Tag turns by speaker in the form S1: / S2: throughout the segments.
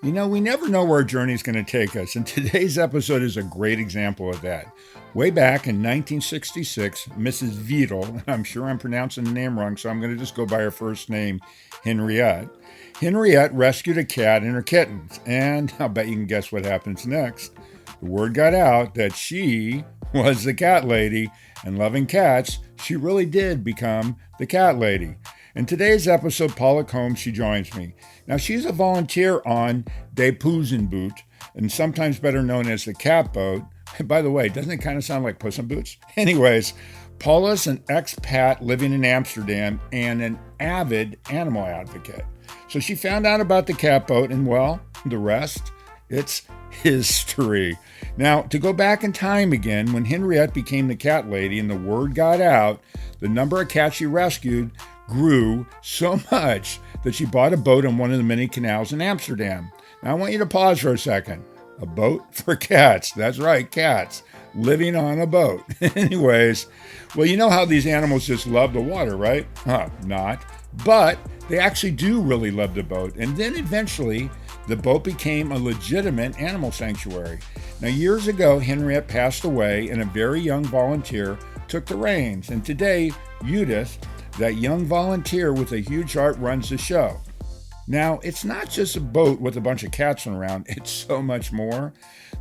S1: We never know where our journey is going to take us, and today's episode is a great example of that. Way back in 1966, Mrs. Vital, and I'm sure I'm pronouncing the name wrong, so I'm going to just go by her first name, Henriette. Henriette rescued a cat and her kittens, and I'll bet you can guess what happens next. The word got out that she was the cat lady, and loving cats, she really did become the cat lady. In today's episode, Paula Combs, she joins me. Now, she's a volunteer on Poezenboot, and sometimes better known as the cat boat. And by the way, doesn't it kind of sound like Puss in Boots? Anyways, Paula's an expat living in Amsterdam and an avid animal advocate. So she found out about the cat boat, and well, the rest, it's history. Now, to go back in time again, when Henriette became the cat lady and the word got out, the number of cats she rescued grew so much that she bought a boat on one of the many canals in Amsterdam. Now, I want you to pause for a second. A boat for cats. That's right, cats living on a boat. Anyways, well, you know how these animals just love the water, right? Not. But they actually do really love the boat. And then eventually, the boat became a legitimate animal sanctuary. Now, years ago, Henriette passed away, and a very young volunteer took the reins. And today, Judith, that young volunteer with a huge heart, runs the show. Now, it's not just a boat with a bunch of cats around, it's so much more.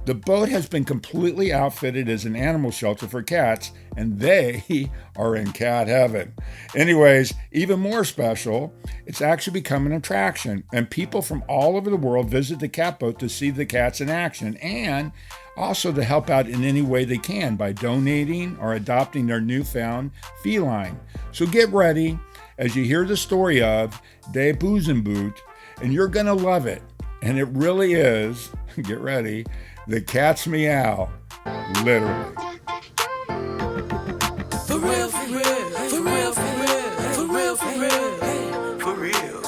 S1: The boat has been completely outfitted as an animal shelter for cats, and they are in cat heaven. Anyways, even more special, it's actually become an attraction, and people from all over the world visit the cat boat to see the cats in action, and also to help out in any way they can by donating or adopting their newfound feline. So get ready as you hear the story of Poezenboot, and you're going to love it. And it really is, get ready, the cat's meow, literally.
S2: For real, for real, for real, for real, for real, for real,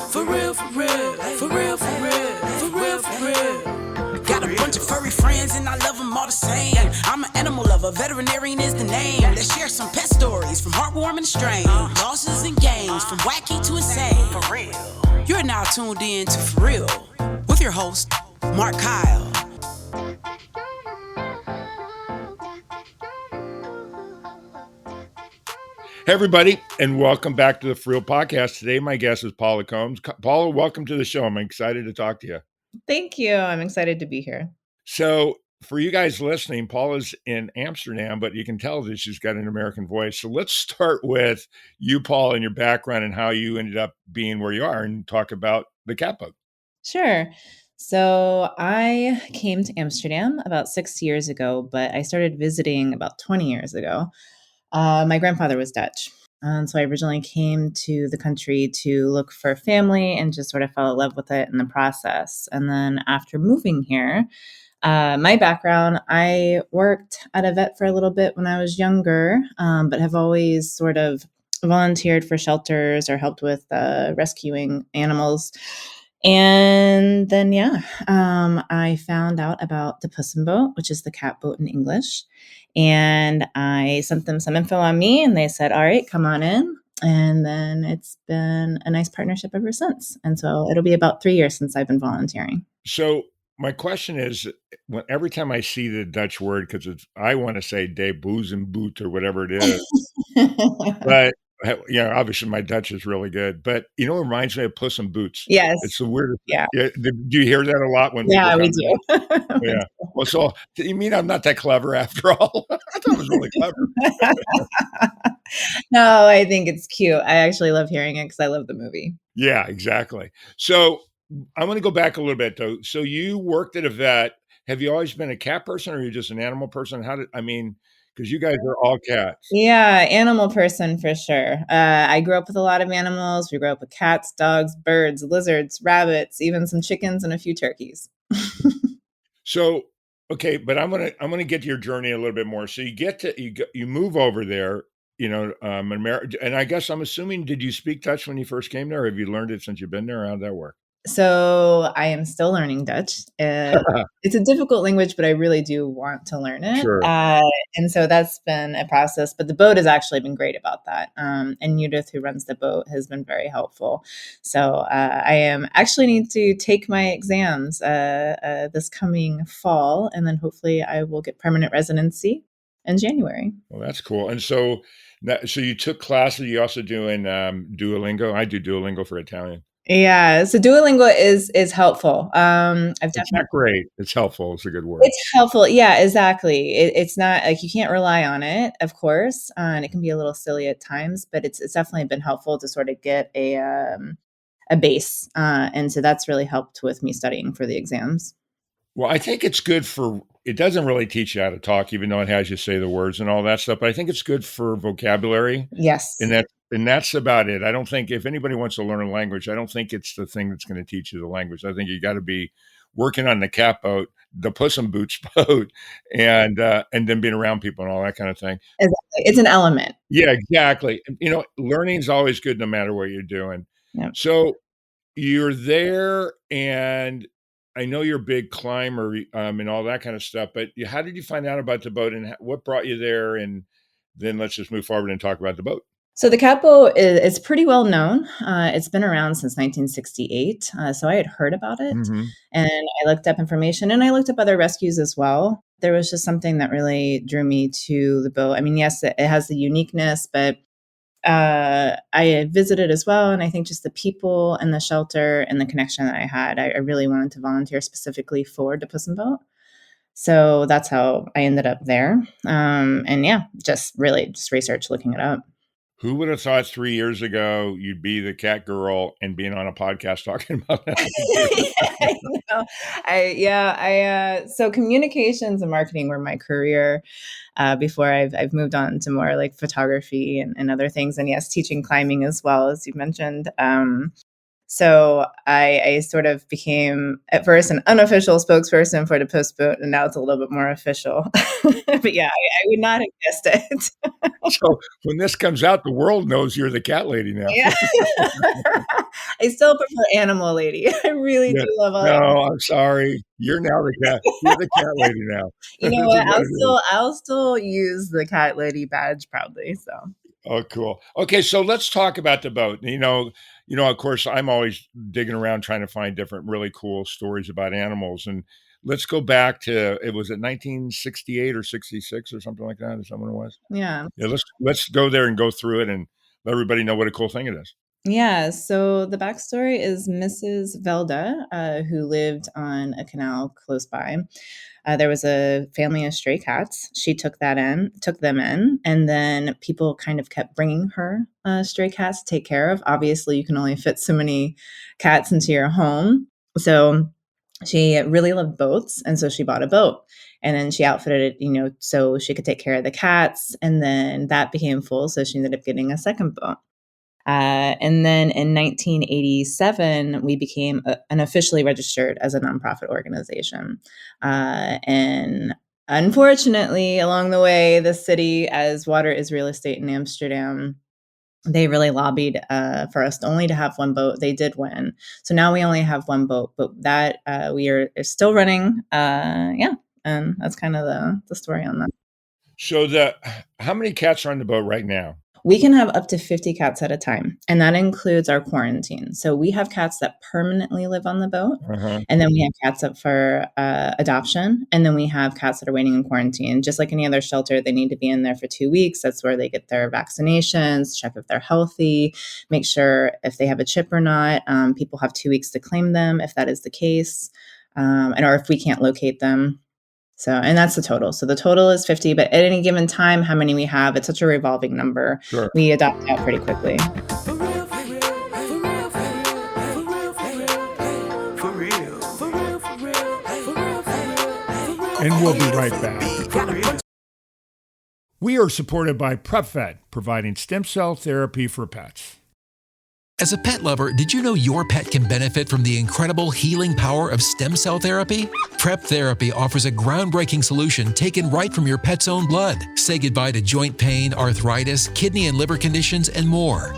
S2: for real, for real, for real, for real, for real, for real, for real. Got a bunch of furry friends and I love them all the same. I'm an animal lover, veterinarian is the name. Let's share some pet stories from heartwarming to strange, losses and games, from wacky to insane. For real. You're now tuned in to For Real with your host, Markakyle.
S1: Hey, everybody, and welcome back to the For Real Podcast. Today, my guest is Paula Combs. Paula, welcome to the show. I'm excited to talk to you.
S3: Thank you. I'm excited to be here.
S1: So, for you guys listening, Paula's in Amsterdam, but you can tell that she's got an American voice. So let's start with you, Paula, and your background and how you ended up being where you are, and talk about the cat boat.
S3: Sure. So I came to Amsterdam about 6 years ago, but I started visiting about 20 years ago. My grandfather was Dutch. And so I originally came to the country to look for family and just sort of fell in love with it in the process. And then after moving here, my background, I worked at a vet for a little bit when I was younger, but have always sort of volunteered for shelters or helped with rescuing animals. And then, I found out about the Poezenboot, which is the cat boat in English. And I sent them some info on me and they said, all right, come on in. And then it's been a nice partnership ever since. And so it'll be about 3 years since I've been volunteering.
S1: So my question is, every time I see the Dutch word, because I want to say de Poezenboot or whatever it is, but obviously my Dutch is really good. But it reminds me of Puss in Boots.
S3: Yes.
S1: It's the weirdest.
S3: Yeah.
S1: Do you hear that a lot when
S3: Yeah,
S1: people
S3: we
S1: come?
S3: do.
S1: Yeah. Well, so you mean I'm not that clever after all? I thought it was really clever.
S3: No, I think it's cute. I actually love hearing it because I love the movie.
S1: Yeah, exactly. So I'm going to go back a little bit though. So you worked at a vet. Have you always been a cat person, or are you just an animal person? Because you guys are all cats.
S3: Yeah, animal person for sure. I grew up with a lot of animals. We grew up with cats, dogs, birds, lizards, rabbits, even some chickens and a few turkeys.
S1: So, okay, but I'm gonna get to your journey a little bit more. So you move over there, and I guess I'm assuming, did you speak Dutch when you first came there, or have you learned it since you've been there? How'd that work?
S3: So I am still learning Dutch. It's a difficult language, but I really do want to learn it.
S1: Sure.
S3: And so that's been a process, but the boat has actually been great about that. And Judith, who runs the boat, has been very helpful. So I am actually need to take my exams this coming fall, and then hopefully I will get permanent residency in January.
S1: Well, that's cool. And so, so you took classes. You also doing Duolingo? I do Duolingo for Italian.
S3: Yeah, so Duolingo is helpful. I've
S1: It's
S3: definitely
S1: not great. It's helpful. It's a good word.
S3: It's helpful. Yeah, exactly. It's not like you can't rely on it, of course, and it can be a little silly at times, but it's definitely been helpful to sort of get a base, and so that's really helped with me studying for the exams.
S1: Well, I think it's good for, it doesn't really teach you how to talk, even though it has you say the words and all that stuff. But I think it's good for vocabulary.
S3: Yes.
S1: And that's about it. I don't think if anybody wants to learn a language, I don't think it's the thing that's going to teach you the language. I think you got to be working on the cat boat, the Poezenboot's boat, and then being around people and all that kind of thing.
S3: Exactly. It's an element.
S1: Yeah, exactly. Learning's always good no matter what you're doing.
S3: Yeah.
S1: So you're there, and I know you're a big climber and all that kind of stuff, but how did you find out about the boat, and what brought you there? And then let's just move forward and talk about the boat.
S3: So the cat boat is pretty well known. It's been around since 1968. So I had heard about it,
S1: Mm-hmm.
S3: and I looked up information, and I looked up other rescues as well. There was just something that really drew me to the boat. I mean, yes, it has the uniqueness, but I had visited as well. And I think just the people and the shelter and the connection that I had, I really wanted to volunteer specifically for the Poezenboot. So that's how I ended up there. And yeah, just research looking it up.
S1: Who would have thought 3 years ago you'd be the cat girl and being on a podcast talking about that?
S3: I know. So communications and marketing were my career before I've moved on to more like photography and other things. And yes, teaching climbing as well, as you mentioned. So I sort of became at first an unofficial spokesperson for the Poezenboot, and now it's a little bit more official. But yeah, I would not have guessed it.
S1: So when this comes out, the world knows you're the cat lady now.
S3: Yeah. I still prefer animal lady. I really do love all
S1: No, I'm sorry. You're now the cat. You're the cat lady now.
S3: You know what? I'll still use the cat lady badge proudly. So.
S1: Oh, cool. Okay, so let's talk about the boat. Of course, I'm always digging around trying to find different really cool stories about animals. And let's go back to, it was 1968 or 66 or something like that. Is that what it was?
S3: Yeah.
S1: Yeah, let's go there and go through it and let everybody know what a cool thing it is.
S3: Yeah, so the backstory is Mrs. Velda, who lived on a canal close by. There was a family of stray cats. She took them in, and then people kind of kept bringing her stray cats to take care of. Obviously, you can only fit so many cats into your home. So she really loved boats, and so she bought a boat. And then she outfitted it, so she could take care of the cats. And then that became full, so she ended up getting a second boat. And then in 1987, we became officially registered as a nonprofit organization. And unfortunately, along the way, the city, as water is real estate in Amsterdam, they really lobbied for us only to have one boat. They did win. So now we only have one boat, but that we are still running. And that's kind of the story on that.
S1: So how many cats are on the boat right now?
S3: We can have up to 50 cats at a time, and that includes our quarantine. So we have cats that permanently live on the boat, and then we have cats up for adoption, and then we have cats that are waiting in quarantine. Just like any other shelter, they need to be in there for 2 weeks. That's where they get their vaccinations, check if they're healthy, make sure if they have a chip or not. People have 2 weeks to claim them if that is the case, or if we can't locate them. So, and that's the total. So the total is 50, but at any given time, how many we have, it's such a revolving number.
S1: Sure.
S3: We adopt out pretty quickly.
S1: And we'll be right back. We are supported by purr-fect, providing stem cell therapy for pets.
S4: As a pet lover, did you know your pet can benefit from the incredible healing power of stem cell therapy? Prep Therapy offers a groundbreaking solution taken right from your pet's own blood. Say goodbye to joint pain, arthritis, kidney and liver conditions, and more.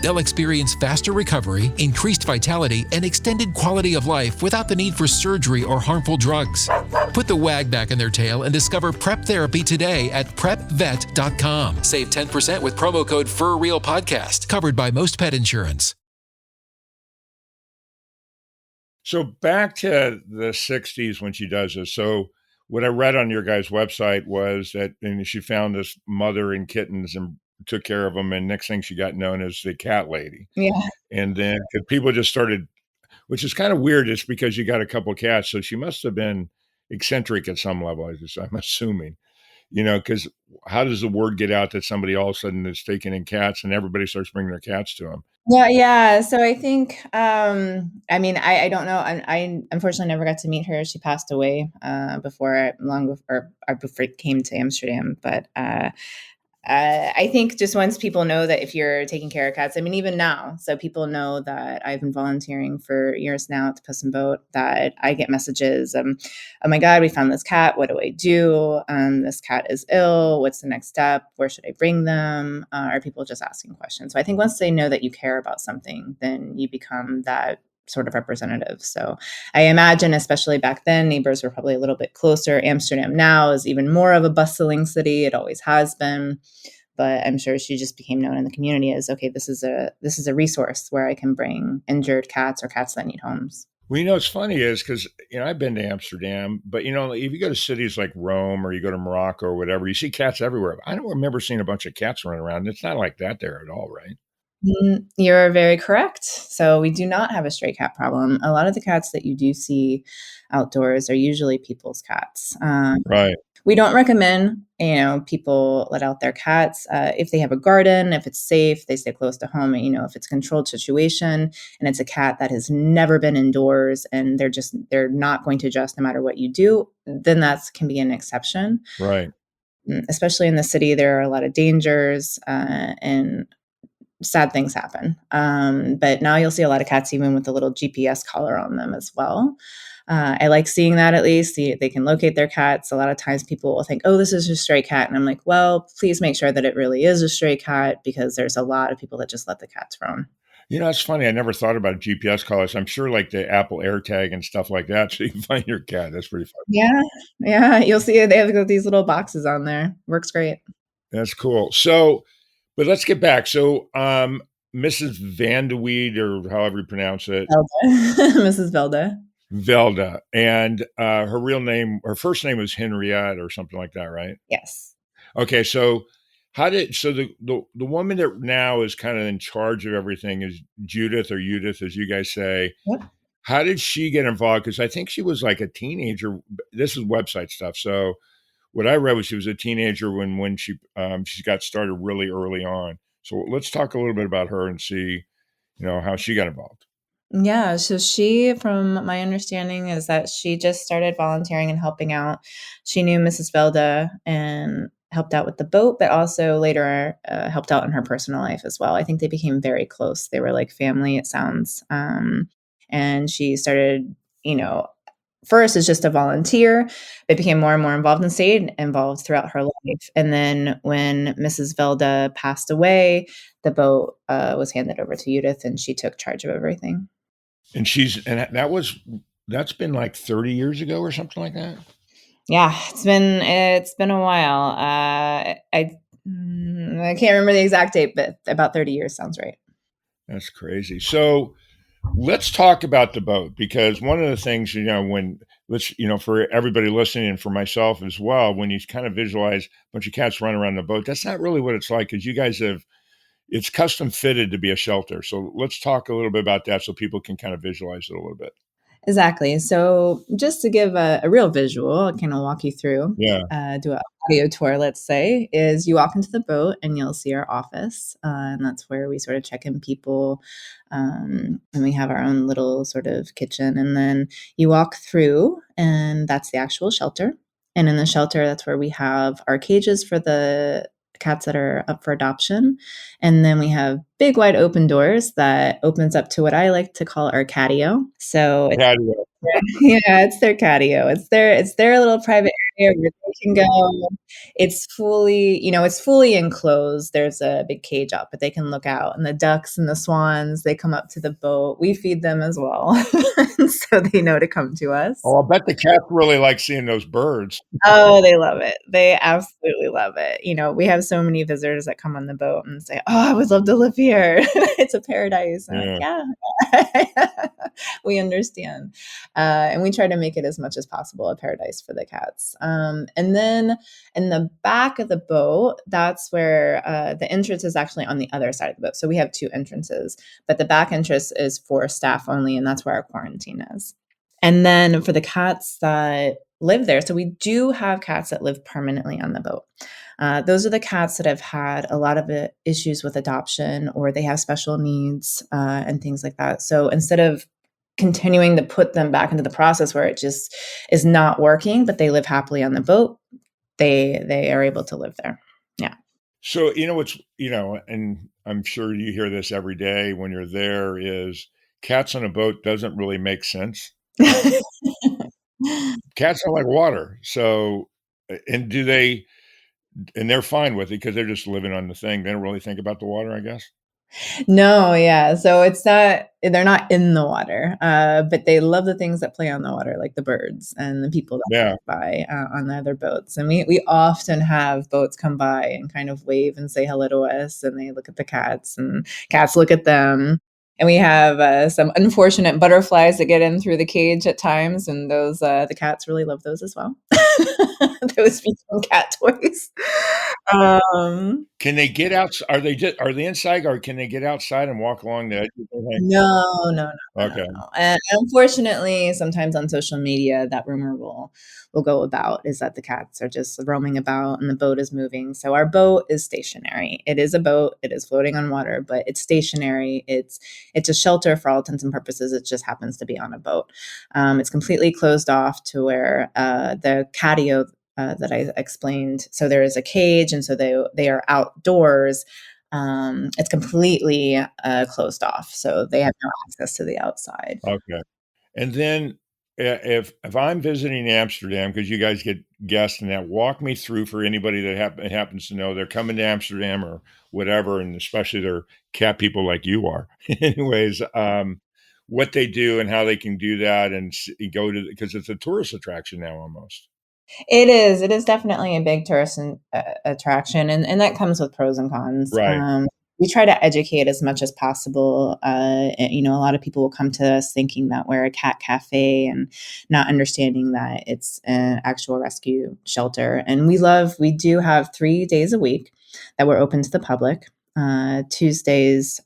S4: They'll experience faster recovery, increased vitality, and extended quality of life without the need for surgery or harmful drugs. Put the wag back in their tail and discover PrEP therapy today at PrEPVet.com. Save 10% with promo code FurRealPodcast, covered by most pet insurance.
S1: So back to the 60s when she does this. So what I read on your guys' website was that and she found this mother and kittens and took care of them. And next thing she got known as the cat lady.
S3: Yeah.
S1: And then 'cause people just started, which is kind of weird, just because you got a couple cats. So she must have been eccentric at some level, I'm assuming, because how does the word get out that somebody all of a sudden is taking in cats and everybody starts bringing their cats to them?
S3: Well, yeah. So I think, I mean, I don't know. I unfortunately never got to meet her. She passed away long before, or before it came to Amsterdam. But I think just once people know that if you're taking care of cats, I mean, even now, so people know that I've been volunteering for years now at the Poezenboot, that I get messages, oh my God, we found this cat. What do I do? This cat is ill. What's the next step? Where should I bring them? Are people just asking questions? So I think once they know that you care about something, then you become that sort of representative. So I imagine, especially back then, neighbors were probably a little bit closer. Amsterdam now is even more of a bustling city. It always has been. But I'm sure she just became known in the community as, okay, this is a resource where I can bring injured cats or cats that need homes.
S1: Well, what's funny is because, I've been to Amsterdam, but, if you go to cities like Rome or you go to Morocco or whatever, you see cats everywhere. I don't remember seeing a bunch of cats running around. It's not like that there at all, right?
S3: You're very correct. So we do not have a stray cat problem. A lot of the cats that you do see outdoors are usually people's cats.
S1: Right.
S3: We don't recommend, people let out their cats. If they have a garden, if it's safe, they stay close to home. If it's a controlled situation and it's a cat that has never been indoors and they're not going to adjust no matter what you do, then that can be an exception.
S1: Right.
S3: Especially in the city, there are a lot of dangers and sad things happen. But now you'll see a lot of cats even with a little GPS collar on them as well. I like seeing that at least. They can locate their cats. A lot of times people will think, oh, this is a stray cat. And I'm like, well, please make sure that it really is a stray cat because there's a lot of people that just let the cats roam.
S1: It's funny. I never thought about GPS collars. I'm sure like the Apple AirTag and stuff like that, so you can find your cat. That's pretty fun.
S3: Yeah. Yeah. You'll see they have these little boxes on there. Works great.
S1: That's cool. So, but let's get back. So, Mrs. Vandeweed, or however you pronounce it.
S3: Mrs.
S1: Velda. And her first name was Henriette or something like that, right?
S3: Yes.
S1: Okay, so the woman that now is kind of in charge of everything is Judith, or Judith, as you guys say.
S3: Yep.
S1: How did she get involved? Because I think she was like a teenager. This is website stuff. So what I read was she was a teenager when she got started really early on. So let's talk a little bit about her and see, how she got involved.
S3: Yeah, so she, from my understanding, is that she just started volunteering and helping out. She knew Mrs. Velda and helped out with the boat, but also later helped out in her personal life as well. I think they became very close. They were like family, it sounds. And she started, first as just a volunteer, but became more and more involved and stayed involved throughout her life. And then when Mrs. Velda passed away, the boat was handed over to Judith and she took charge of everything.
S1: And that's been like 30 years ago or something like that.
S3: Yeah, it's been a while. I can't remember the exact date, but about 30 years sounds right.
S1: That's crazy. So let's talk about the boat, because one of the things, for everybody listening and for myself as well, when you kind of visualize a bunch of cats running around the boat, that's not really what it's like, because you guys it's custom fitted to be a shelter. So let's talk a little bit about that so people can kind of visualize it a little bit.
S3: Exactly. So just to give a real visual, I'll kind of walk you through,
S1: Yeah.
S3: Do an audio tour, let's say, is you walk into the boat and you'll see our office. And that's where we sort of check in people. And we have our own little sort of kitchen. And then you walk through and that's the actual shelter. And in the shelter, that's where we have our cages for the cats that are up for adoption. And then we have big wide open doors that opens up to what I like to call our catio. So
S1: Patio.
S3: yeah, it's their catio. It's their little private area where they can go. It's fully enclosed. There's a big cage up, but they can look out. And the ducks and the swans, they come up to the boat. We feed them as well. So they know to come to us.
S1: Oh, I bet the cats really like seeing those birds.
S3: Oh, they love it. They absolutely love it. We have so many visitors that come on the boat and say, "Oh, I would love to live here. It's a paradise." I'm like,
S1: Yeah.
S3: "Yeah." We understand. And we try to make it as much as possible a paradise for the cats. And then in the back of the boat, that's where the entrance is actually on the other side of the boat. So we have two entrances, but the back entrance is for staff only, and that's where our quarantine is. And then for the cats that live there, so we do have cats that live permanently on the boat. Those are the cats that have had a lot of issues with adoption, or they have special needs and things like that. So instead of continuing to put them back into the process where it just is not working, but they live happily on the boat, they are able to live there. Yeah.
S1: So, and I'm sure you hear this every day when you're there, is cats on a boat doesn't really make sense. Cats don't like water. So, and they're fine with it because they're just living on the thing. They don't really think about the water, I guess.
S3: No, yeah. So they're not in the water, but they love the things that play on the water, like the birds and the people that
S1: Yeah.
S3: come by on the other boats. And we often have boats come by and kind of wave and say hello to us, and they look at the cats, and cats look at them. And we have some unfortunate butterflies that get in through the cage at times, and those the cats really love those as well. Those become cat toys.
S1: Can they get out? Are they inside, or can they get outside and walk along the edge of the thing?
S3: No, no, no, no, no,
S1: Okay.
S3: no. And unfortunately, sometimes on social media, that rumor will go about, is that the cats are just roaming about and the boat is moving. So our boat is stationary. It is a boat. It is floating on water, but it's stationary. It's a shelter for all intents and purposes. It just happens to be on a boat. It's completely closed off to where the catio that I explained. So there is a cage, and so they are outdoors. It's completely closed off, so they have no access to the outside.
S1: Okay. And then if I'm visiting Amsterdam, because you guys get guests and that, walk me through, for anybody that happens to know they're coming to Amsterdam or whatever, and especially they're cat people like you are. Anyways, what they do and how they can do that and go to, because it's a tourist attraction now almost.
S3: It is. It is definitely a big tourist attraction, and that comes with pros and cons.
S1: Right.
S3: We try to educate as much as possible. A lot of people will come to us thinking that we're a cat cafe and not understanding that it's an actual rescue shelter. And we do have 3 days a week that we're open to the public, Tuesdays,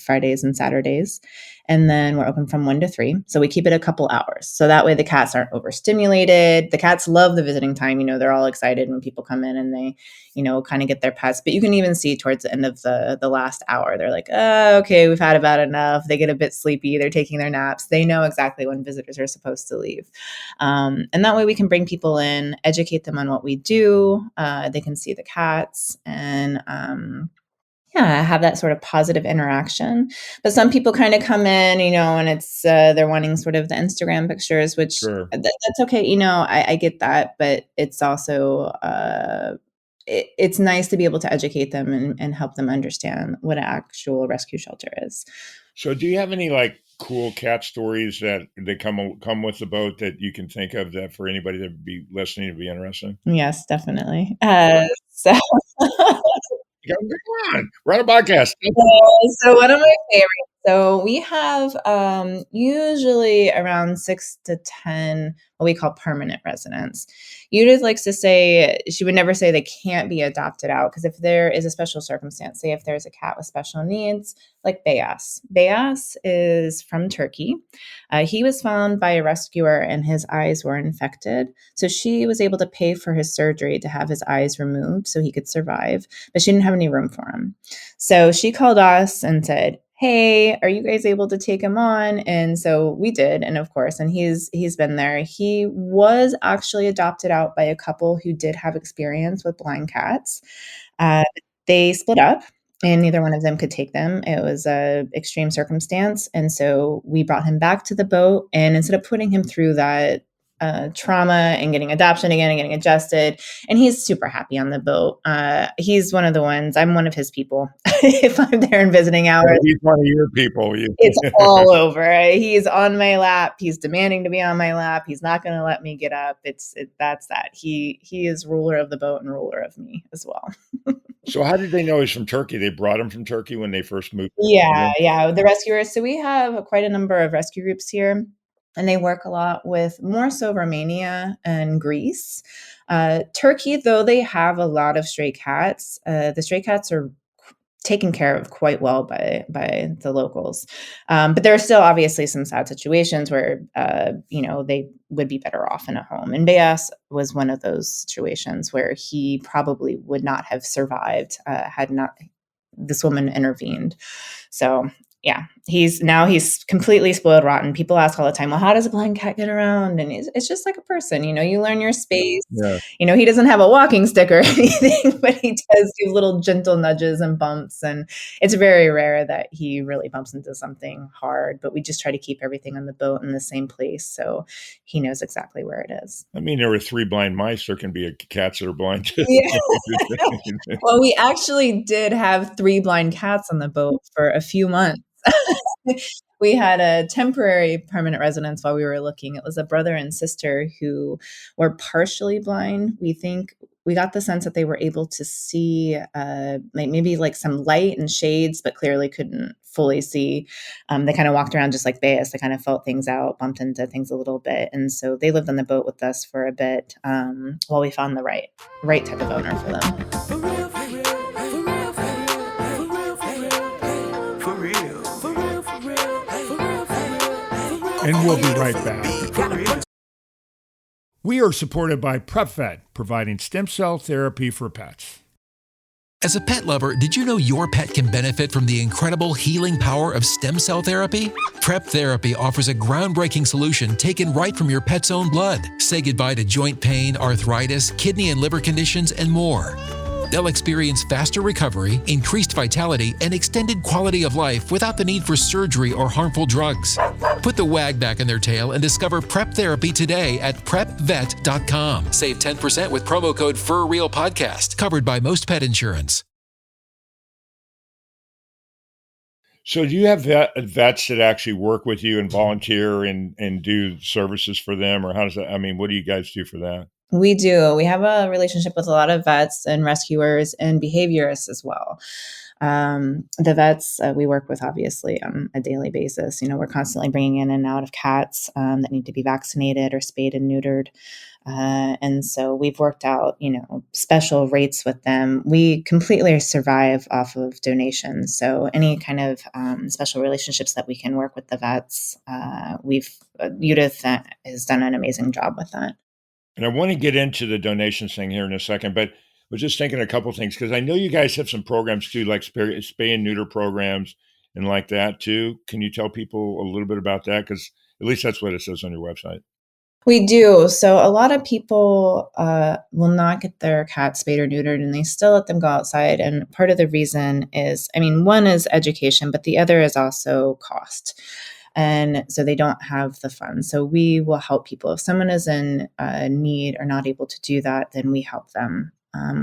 S3: Fridays, and Saturdays. And then we're open from 1 to 3. So we keep it a couple hours. So that way the cats aren't overstimulated. The cats love the visiting time. They're all excited when people come in and they, kind of get their pets. But you can even see towards the end of the last hour, they're like, oh, okay, we've had about enough. They get a bit sleepy. They're taking their naps. They know exactly when visitors are supposed to leave. And that way we can bring people in, educate them on what we do. They can see the cats and, have that sort of positive interaction. But some people kind of come in, and it's they're wanting sort of the Instagram pictures, which
S1: Sure.
S3: That's okay. I get that, but it's also it's nice to be able to educate them and help them understand what an actual rescue shelter is.
S1: So do you have any like cool cat stories that come with the boat that you can think of, that for anybody that would be listening to be interested?
S3: Yes, definitely. So
S1: Come on, run a podcast.
S3: So one of my favorites. So we have usually around 6 to 10 what we call permanent residents. Judith likes to say she would never say they can't be adopted out, because if there is a special circumstance, say if there's a cat with special needs, like Beyaz. Beyaz is from Turkey. He was found by a rescuer and his eyes were infected. So she was able to pay for his surgery to have his eyes removed so he could survive, but she didn't have any room for him. So she called us and said, hey, are you guys able to take him on? And so we did. And of course, and he's been there. He was actually adopted out by a couple who did have experience with blind cats. They split up and neither one of them could take them. It was a extreme circumstance. And so we brought him back to the boat. And instead of putting him through that trauma and getting adoption again and getting adjusted. And he's super happy on the boat. He's one of the ones, I'm one of his people. If I'm there in visiting hours,
S1: He's one of your people.
S3: it's all over. He's on my lap. He's demanding to be on my lap. He's not going to let me get up. That's that. He is ruler of the boat and ruler of me as well.
S1: So how did they know he's from Turkey? They brought him from Turkey when they first moved?
S3: Yeah. The rescuers. So we have quite a number of rescue groups here, and they work a lot with more so Romania and Greece. Turkey, though, they have a lot of stray cats. The stray cats are taken care of quite well by the locals. But there are still obviously some sad situations where, they would be better off in a home. And Beas was one of those situations where he probably would not have survived had not this woman intervened. So yeah, he's completely spoiled rotten. People ask all the time, well, how does a blind cat get around? And it's just like a person, you learn your space.
S1: Yeah.
S3: He doesn't have a walking stick or anything, but he does do little gentle nudges and bumps. And it's very rare that he really bumps into something hard, but we just try to keep everything on the boat in the same place. So he knows exactly where it is.
S1: I mean, there were 3 blind mice. There can be cats that are blind too.
S3: Yeah. Well, we actually did have 3 blind cats on the boat for a few months. We had a temporary permanent residence while we were looking. It was a brother and sister who were partially blind. We think we got the sense that they were able to see maybe some light and shades, but clearly couldn't fully see. They kind of walked around just like Beas. They kind of felt things out, bumped into things a little bit. And so they lived on the boat with us for a bit while we found the right type of owner for them.
S1: And we'll be right back. We are supported by purr-fect, providing stem cell therapy for pets.
S4: As a pet lover, did you know your pet can benefit from the incredible healing power of stem cell therapy? Prep Therapy offers a groundbreaking solution taken right from your pet's own blood. Say goodbye to joint pain, arthritis, kidney and liver conditions, and more. They'll experience faster recovery, increased vitality, and extended quality of life without the need for surgery or harmful drugs. Put the wag back in their tail and discover Prep Therapy today at PrepVet.com. Save 10% with promo code FurRealPodcast, covered by most pet insurance.
S1: So do you have vets that actually work with you and volunteer and do services for them? Or how does that, what do you guys do for that?
S3: We do. We have a relationship with a lot of vets and rescuers and behaviorists as well. The vets we work with obviously on a daily basis. We're constantly bringing in and out of cats that need to be vaccinated or spayed and neutered. And so we've worked out, special rates with them. We completely survive off of donations. So any kind of special relationships that we can work with the vets, Judith has done an amazing job with that.
S1: And I want to get into the donations thing here in a second, but I was just thinking a couple things, because I know you guys have some programs too, like spay and neuter programs and like that too. Can you tell people a little bit about that? Because at least that's what it says on your website.
S3: We do. So a lot of people will not get their cats spayed or neutered, and they still let them go outside. And part of the reason is, one is education, but the other is also cost. And so they don't have the funds. So we will help people. If someone is in need or not able to do that, then we help them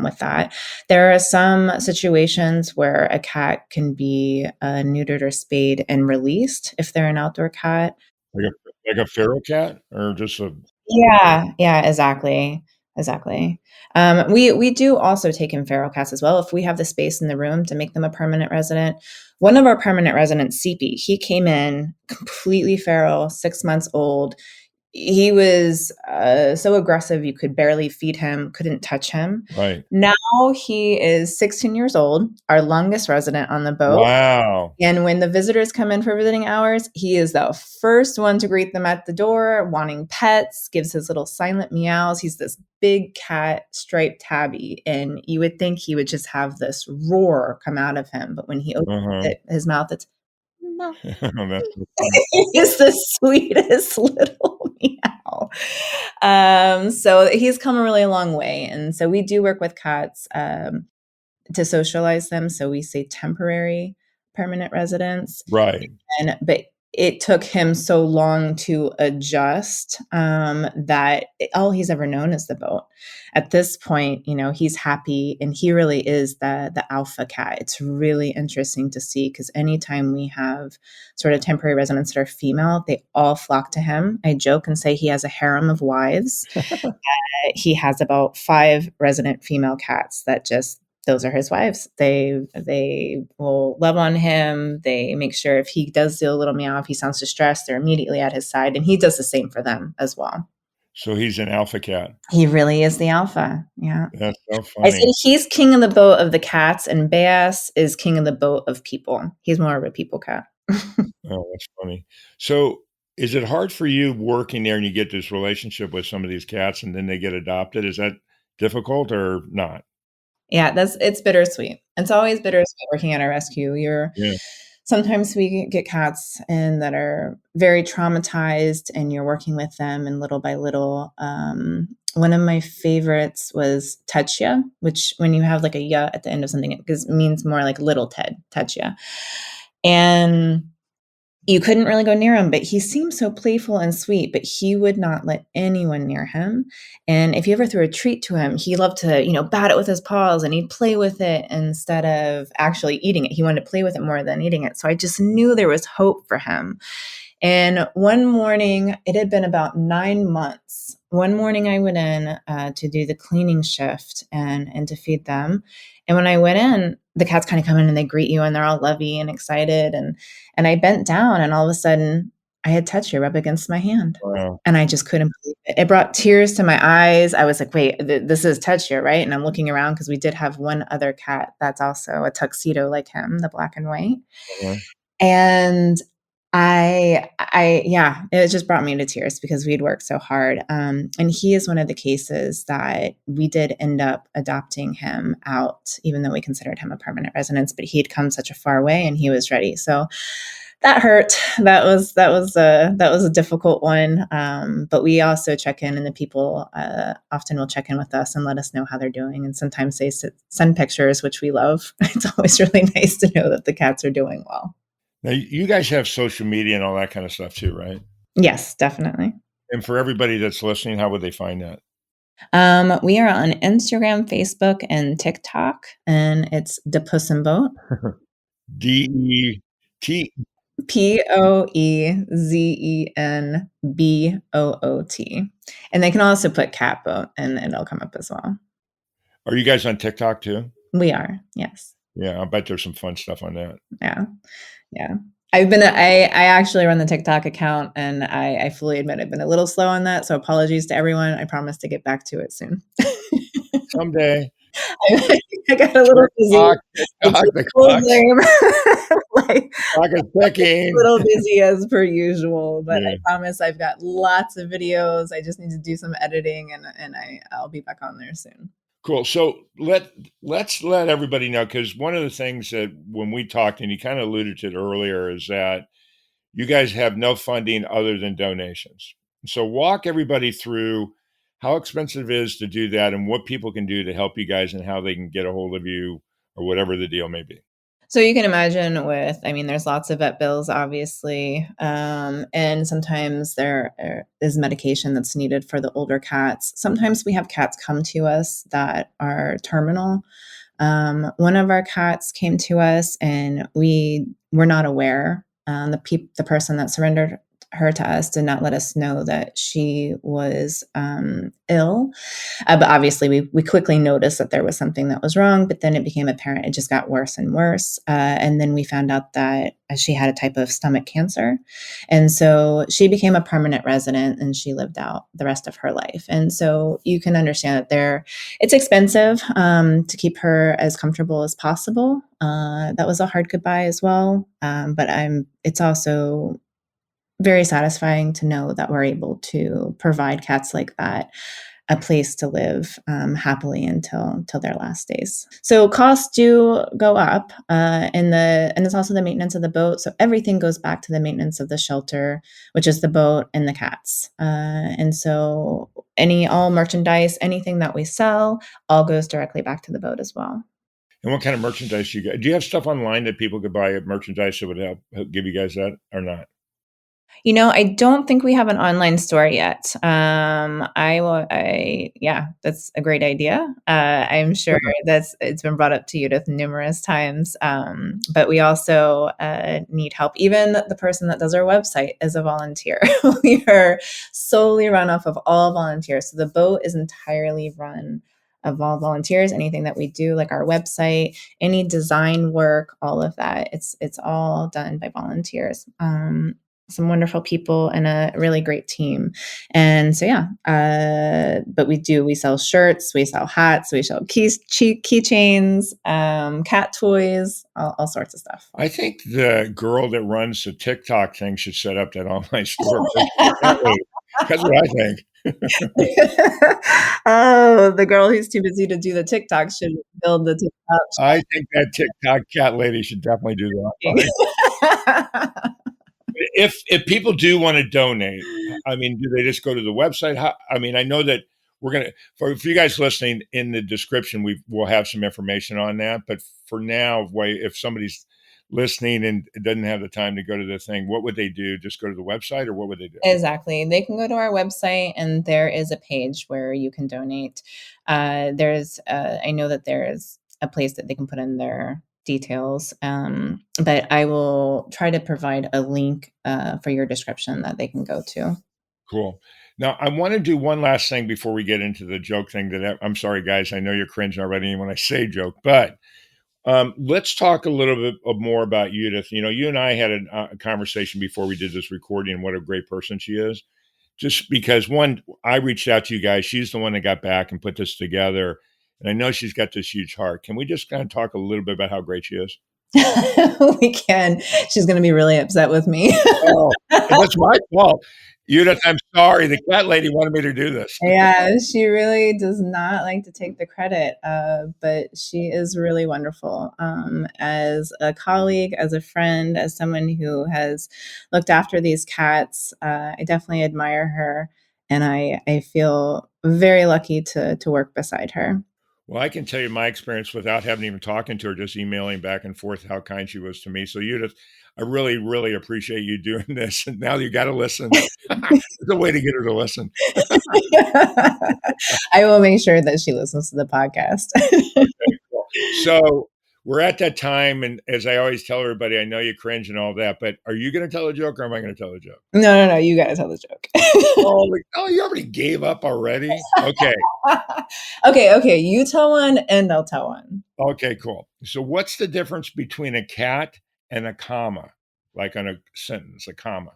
S3: with that. There are some situations where a cat can be neutered or spayed and released if they're an outdoor cat.
S1: Like a feral cat, or just a...
S3: Yeah, exactly. We do also take in feral cats as well if we have the space in the room to make them a permanent resident. One of our permanent residents, CP, he came in completely feral, 6 months old. He was so aggressive you could barely feed him, couldn't touch him.
S1: Right.
S3: Now he is 16 years old, our longest resident on the boat.
S1: Wow.
S3: And when the visitors come in for visiting hours, he is the first one to greet them at the door, wanting pets, gives his little silent meows. He's this big cat, striped tabby, and you would think he would just have this roar come out of him. But when he opens his mouth, it's no. He's the sweetest little meow. So he's come a really long way. And so we do work with cats to socialize them. So we say temporary permanent residents.
S1: Right.
S3: But it took him so long to adjust that all he's ever known is the boat. At this point, he's happy, and he really is the alpha cat. It's really interesting to see, because anytime we have sort of temporary residents that are female, they all flock to him. I joke and say he has a harem of wives. He has about 5 resident female cats that just, those are his wives. They will love on him. They make sure if he does do a little meow, if he sounds distressed, they're immediately at his side, and he does the same for them as well.
S1: So he's an alpha cat.
S3: He really is the alpha. Yeah.
S1: That's so
S3: I say
S1: funny.
S3: he's king of the boat of the cats, and Bass is king of the boat of people. He's more of a people cat.
S1: Oh, that's funny. So is it hard for you working there and you get this relationship with some of these cats and then they get adopted? Is that difficult or not?
S3: Yeah, it's bittersweet. It's always bittersweet working at a rescue.
S1: Yeah.
S3: Sometimes we get cats in that are very traumatized, and you're working with them, and little by little. One of my favorites was Tetya, which when you have like a ya at the end of something, it means more like little Ted, Tetya. And you couldn't really go near him, but he seemed so playful and sweet, but he would not let anyone near him. And if you ever threw a treat to him, he loved to, bat it with his paws, and he'd play with it instead of actually eating it. He wanted to play with it more than eating it. So I just knew there was hope for him. And one morning, it had been about 9 months. One morning I went in to do the cleaning shift and to feed them. And when I went in, the cats kind of come in and they greet you, and they're all lovey and excited. And I bent down, and all of a sudden I had Tetya rub against my hand.
S1: Wow.
S3: And I just couldn't believe it. It brought tears to my eyes. I was like, wait, this is Tetya, right? And I'm looking around because we did have one other cat that's also a tuxedo like him, the black and white.
S1: Uh-huh.
S3: And yeah, it just brought me to tears because we'd worked so hard. And he is one of the cases that we did end up adopting him out, even though we considered him a permanent residence, but he'd come such a far way and he was ready. So that hurt. That was a difficult one. But we also check in, and the people often will check in with us and let us know how they're doing. And sometimes they send pictures, which we love. It's always really nice to know that the cats are doing well.
S1: Now, you guys have social media and all that kind of stuff too, right?
S3: Yes, definitely.
S1: And for everybody that's listening, how would they find that?
S3: We are on Instagram, Facebook, and TikTok, and it's the Poezenboot.
S1: DET.
S3: Poezenboot. And they can also put cat boat, and it'll come up as well.
S1: Are you guys on TikTok too?
S3: We are, yes.
S1: Yeah, I bet there's some fun stuff on that.
S3: Yeah. I actually run the TikTok account, and I fully admit I've been a little slow on that. So apologies to everyone. I promise to get back to it soon.
S1: Someday.
S3: I got a little busy.
S1: The clock is ticking.
S3: A little busy as per usual, but
S1: Yeah.
S3: I promise I've got lots of videos. I just need to do some editing, and I'll be back on there soon.
S1: Cool. So let's let everybody know, because one of the things that when we talked, and you kind of alluded to it earlier, is that you guys have no funding other than donations. So walk everybody through how expensive it is to do that and what people can do to help you guys and how they can get a hold of you or whatever the deal may be.
S3: So you can imagine there's lots of vet bills, obviously. And sometimes there is medication that's needed for the older cats. Sometimes we have cats come to us that are terminal. One of our cats came to us and we were not aware. The person that surrendered her to us did not let us know that she was ill. But obviously we quickly noticed that there was something that was wrong, but then it became apparent. It just got worse and worse. And then we found out that she had a type of stomach cancer. And so she became a permanent resident, and she lived out the rest of her life. And so you can understand that it's expensive to keep her as comfortable as possible. That was a hard goodbye as well. But it's also very satisfying to know that we're able to provide cats like that a place to live happily until their last days. So costs do go up, and it's also the maintenance of the boat. So everything goes back to the maintenance of the shelter, which is the boat and the cats. And so all merchandise, anything that we sell, all goes directly back to the boat as well.
S1: And what kind of merchandise you got? Do you have stuff online that people could buy merchandise that would help give you guys that or not?
S3: I don't think we have an online store yet. Yeah, that's a great idea. I'm sure it's been brought up to Judith numerous times. But we also need help. Even the person that does our website is a volunteer. We are solely run off of all volunteers. So the boat is entirely run of all volunteers. Anything that we do, like our website, any design work, all of that, it's all done by volunteers. Some wonderful people and a really great team. And so, but we sell shirts, we sell hats, we sell keychains, cat toys, all sorts of stuff.
S1: I think the girl that runs the TikTok thing should set up that online store. That's what I think.
S3: Oh, the girl who's too busy to do the TikTok should build the TikTok
S1: I think that TikTok cat lady should definitely do that. If people do want to donate, I mean, do they just go to the website? I know that we're gonna for you guys listening, in the description we'll have some information on that. But for now, if somebody's listening and doesn't have the time to go to the thing, what would they do? Just go to the website, or what would they do?
S3: Exactly. They can go to our website, and there is a page where you can donate. I know that there's a place that they can put in their details, but I will try to provide a link for your description that they can go to.
S1: Cool. Now, I want to do one last thing before we get into the joke thing. I'm sorry, guys. I know you're cringing already when I say joke, but let's talk a little bit more about Judith. You and I had a conversation before we did this recording, and what a great person she is. Just because, one, I reached out to you guys. She's the one that got back and put this together. And I know she's got this huge heart. Can we just kind of talk a little bit about how great she is?
S3: We can. She's going to be really upset with me.
S1: Oh, that's my fault. Judith, I'm sorry. The cat lady wanted me to do this.
S3: Yeah, she really does not like to take the credit, but she is really wonderful. As a colleague, as a friend, as someone who has looked after these cats, I definitely admire her, and I feel very lucky to work beside her.
S1: Well, I can tell you my experience without having even talking to her, just emailing back and forth, how kind she was to me. So, Judith, I really, really appreciate you doing this. And now you got to listen. There's a way to get her to listen.
S3: I will make sure that she listens to the podcast.
S1: Okay, cool. So we're at that time, and as I always tell everybody, I know you cringe and all that, but are you going to tell a joke, or am I going to tell a joke?
S3: No, you got to tell the joke.
S1: Oh, you already gave up already? Okay.
S3: Okay, you tell one and I'll tell one.
S1: Okay, cool. So what's the difference between a cat and a comma? Like on a sentence, a comma.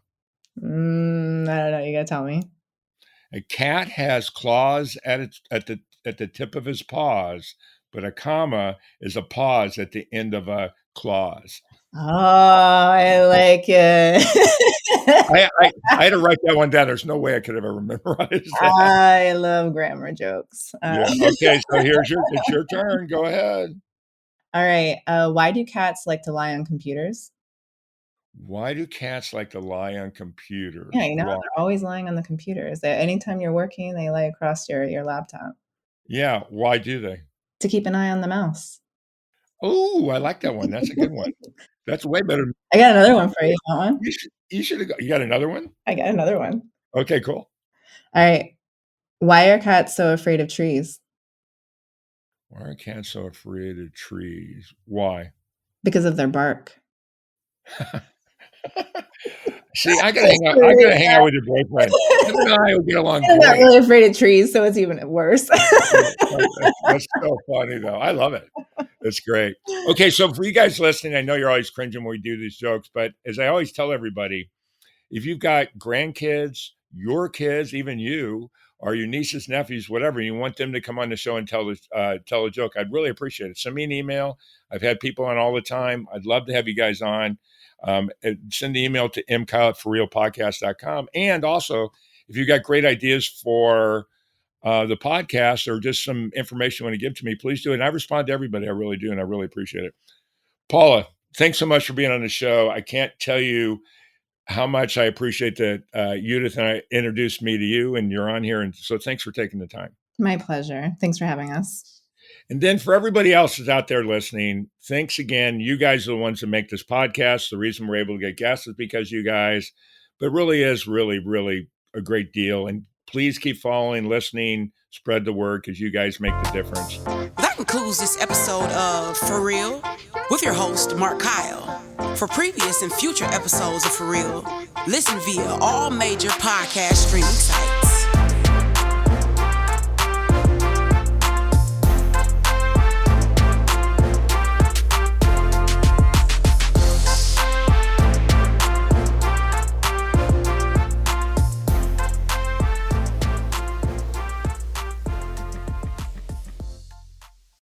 S3: I don't know. You got to tell me.
S1: A cat has claws at the tip of his paws, but a comma is a pause at the end of a clause.
S3: Oh, I like it.
S1: I had to write that one down. There's no way I could ever memorize that.
S3: I love grammar jokes.
S1: Yeah. Okay, so it's your turn. Go ahead.
S3: All right. Why do cats like to lie on computers?
S1: Why do cats like to lie on computers?
S3: Yeah,
S1: Why?
S3: they're always lying on the computers. Anytime you're working, they lay across your laptop
S1: Yeah, why do they?
S3: to keep an eye on the mouse.
S1: Oh, I like that one. That's a good one. That's way better.
S3: I got another one for you. Want one?
S1: You should have you got another one?
S3: I got another one.
S1: Okay, cool.
S3: All right. Why are cats so afraid of trees?
S1: Why are cats so afraid of trees? Why?
S3: Because of their bark.
S1: See, I gotta hang out with your boyfriend. Him and I will get along
S3: I'm not
S1: great.
S3: really afraid of trees, so it's even worse.
S1: That's so funny, though. I love it. That's great. Okay, so for you guys listening, I know you're always cringing when we do these jokes, but as I always tell everybody, if you've got grandkids, your kids, even you, or your nieces, nephews, whatever, you want them to come on the show and tell a joke, I'd really appreciate it. Send me an email. I've had people on all the time. I'd love to have you guys on. Send the email to mkyle@thefurrealpodcast.com. And also, if you got great ideas for the podcast or just some information you want to give to me, please do it. And I respond to everybody. I really do. And I really appreciate it. Paula, thanks so much for being on the show. I can't tell you how much I appreciate that Judith and I introduced me to you, and you're on here. And so thanks for taking the time.
S3: My pleasure. Thanks for having us.
S1: And then for everybody else that's out there listening, thanks again. You guys are the ones that make this podcast. The reason we're able to get guests is because you guys. but really is really a great deal. And please keep following, listening, spread the word, because you guys make the difference.
S2: That concludes this episode of For Real with your host, Markakyle. For previous and future episodes of For Real, listen via all major podcast streaming sites.